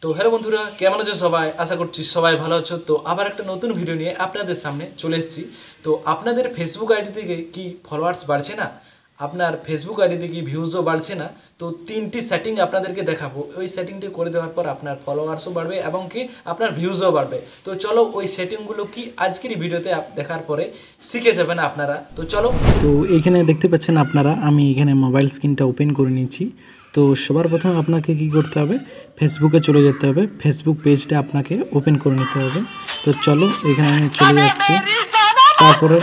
তো হ্যালো বন্ধুরা, কেমন আছো সবাই? আশা করছি সবাই ভালো আছো। তো আবার একটা নতুন ভিডিও নিয়ে আপনাদের সামনে চলে এসেছি। তো আপনাদের ফেসবুক আইডি থেকে কি ফলোয়ার্স বাড়ছে না, আপনার ফেসবুক আইডি থেকে কি ভিউজও বাড়ছে না, তো তিনটি সেটিং আপনাদেরকে দেখাবো। ওই সেটিংটি করে দেওয়ার পর আপনার ফলোয়ার্সও বাড়বে এবং কি আপনার ভিউজও বাড়বে। তো চলো ওই সেটিংগুলো কি আজকের ভিডিওতে দেখার পরে শিখে যাবেন আপনারা। তো চলো। তো এইখানে দেখতে পাচ্ছেন আপনারা, আমি এখানে মোবাইল স্ক্রিনটা ওপেন করে নিয়েছি। তো সবার প্রথমে আপনাকে কি করতে হবে, ফেসবুকে চলে যেতে হবে। ফেসবুক পেজটা আপনাকে ওপেন করে নিতে হবে। তো চলো এখানে আমি চলে যাচ্ছি। তারপরে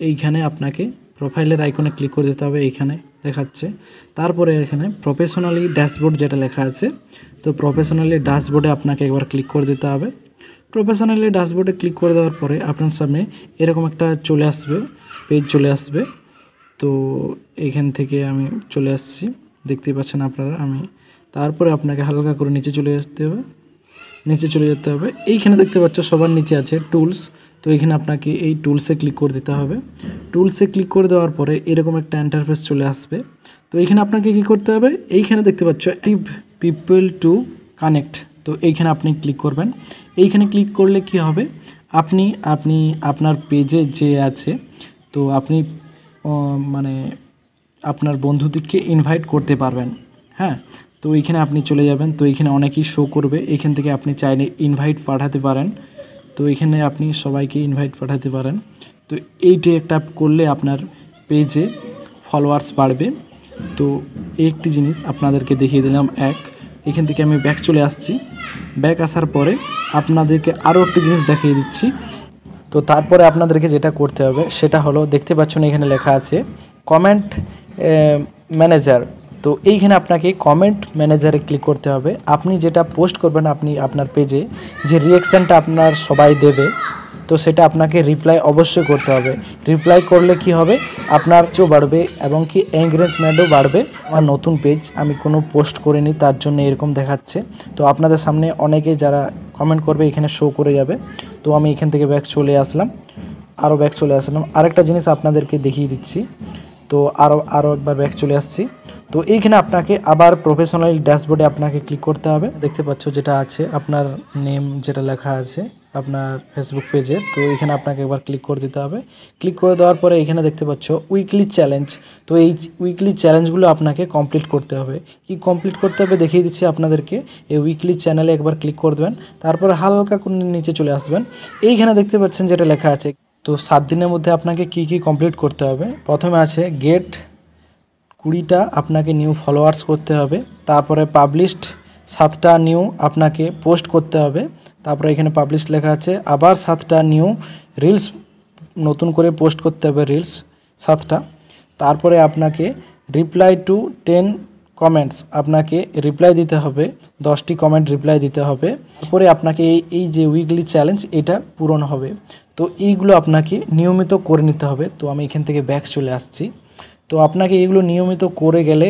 এইখানে আপনাকে প্রোফাইলের আইকনে ক্লিক করে দিতে হবে, এইখানে দেখাচ্ছে। তারপরে এখানে প্রফেশনালি ড্যাশবোর্ড যেটা লেখা আছে, তো প্রফেশনালি ড্যাশবোর্ডে আপনাকে একবার ক্লিক করে দিতে হবে। প্রফেশনালি ড্যাশবোর্ডে ক্লিক করে দেওয়ার পরে আপনার সামনে এরকম একটা চলে আসবে, পেজ চলে আসবে। তো এইখান থেকে আমি চলে আসছি, দেখতেই পাচ্ছেন আপনারা। আমি তারপরে আপনাকে হালকা করে নিচে চলে আসতে হবে, নিচে চলে যেতে হবে। এইখানে দেখতে পাচ্ছ সবার নিচে আছে টুলস। তো এইখানে আপনাকে এই টুলসে ক্লিক করে দিতে হবে। টুলসে ক্লিক করে দেওয়ার পরে এরকম একটা ইন্টারফেস চলে আসবে। তো এইখানে আপনাকে কি করতে হবে, এইখানে দেখতে পাচ্ছ অ্যাক্টিভ পিপল টু কানেক্ট। তো এইখানে আপনি ক্লিক করবেন। এইখানে ক্লিক করলে কি হবে, আপনি আপনার পেজে যে আছে, তো আপনি মানে আপনার বন্ধুদেরকে ইনভাইট করতে পারবেন। হ্যাঁ, তো এইখানে আপনি চলে যাবেন। তো এইখানে অনেকেই শো করবে, এইখান থেকে আপনি চাইলে ইনভাইট পাঠাতে পারেন। তো এইখানে আপনি সবাইকে ইনভাইট পাঠাতে পারেন। তো এইটা একটা করলে আপনার পেজে ফলোয়ার্স বাড়বে। তো এই একটি জিনিস আপনাদেরকে দেখিয়ে দিলাম। এখান থেকে আমি ব্যাক চলে আসছি। ব্যাক আসার পরে আপনাদেরকে আরও একটি জিনিস দেখিয়ে দিচ্ছি। তো তারপরে আপনাদেরকে যেটা করতে হবে সেটা হলো, দেখতে পাচ্ছেন এখানে লেখা আছে কমেন্ট ম্যানেজার। তো এইখানে আপনাকে কমেন্ট ম্যানেজারে ক্লিক করতে হবে। আপনি যেটা পোস্ট করবেন, আপনি আপনার পেজে যে রিঅ্যাকশানটা আপনার সবাই দেবে, তো সেটা আপনাকে রিপ্লাই অবশ্যই করতে হবে। রিপ্লাই করলে কি হবে, আপনার চো বাড়বে এবং কি এঙ্গেজমেন্টও বাড়বে। আমার নতুন পেজ, আমি কোনো পোস্ট করিনি, তার জন্য এরকম দেখাচ্ছে। তো আপনাদের সামনে অনেকে যারা কমেন্ট করবে এখানে শো করে যাবে। তো আমি এখান থেকে ব্যাক চলে আসলাম, আরেকটা জিনিস আপনাদেরকে দেখিয়ে দিচ্ছি। তো আরও একবার ব্যাক চলে আসছি। তো এইখানে আপনাকে আবার প্রফেশনাল ড্যাশবোর্ডে আপনাকে ক্লিক করতে হবে। দেখতে পাচ্ছ যেটা আছে আপনার নেম, যেটা লেখা আছে আপনার ফেসবুক পেজে। তো এইখানে আপনাকে একবার ক্লিক করে দিতে হবে। ক্লিক করে দেওয়ার পরে এখানে দেখতে পাচ্ছ উইকলি চ্যালেঞ্জ। তো এই উইকলি চ্যালেঞ্জগুলো আপনাকে কমপ্লিট করতে হবে। কি কমপ্লিট করতে হবে দেখিয়ে দিচ্ছি আপনাদেরকে। এই উইকলি চ্যানেলে একবার ক্লিক করে দেবেন, তারপরে হালকা করে নিচে চলে আসবেন। এইখানে দেখতে পাচ্ছেন যেটা লেখা আছে, তো 7 দিনের মধ্যে আপনাকে কি কমপ্লিট করতে হবে। প্রথমে আছে গেট 20টা আপনাকে নিউ ফলোয়ার্স করতে হবে। তারপরে পাবলিশড 7টা নিউ আপনাকে পোস্ট করতে হবে। তারপরে এখানে পাবলিশ লেখা আছে, আবার 7টা নিউ রিলস নতুন করে পোস্ট করতে হবে, রিলস 7টা। তারপরে আপনাকে রিপ্লাই টু 10 কমেন্টস, আপনাকে রিপ্লাই দিতে হবে, 10টি কমেন্ট রিপ্লাই দিতে হবে। তারপরে আপনাকে এই যে উইকলি চ্যালেঞ্জ এটা পূরণ হবে। তো এইগুলো আপনাকে নিয়মিত করে নিতে হবে। তো আমি এখান থেকে ব্যাক চলে আসছি। তো আপনাকে এইগুলো নিয়মিত করে গেলে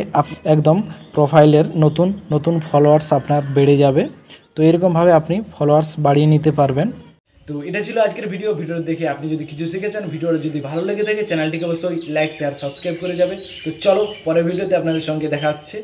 একদম প্রোফাইলের নতুন ফলোয়ার্স আপনার বেড়ে যাবে। তো এরকমভাবে আপনি ফলোয়ার্স বাড়িয়ে নিতে পারবেন। তো এটা ছিল আজকের ভিডিও। দেখে আপনি যদি কিছু শিখেছেন, ভিডিওটা যদি ভালো লেগে থাকে চ্যানেলটিকে অবশ্যই লাইক, শেয়ার, সাবস্ক্রাইব করে যাবে। তো চলো পরের ভিডিওতে আপনাদের সঙ্গে দেখা হচ্ছে।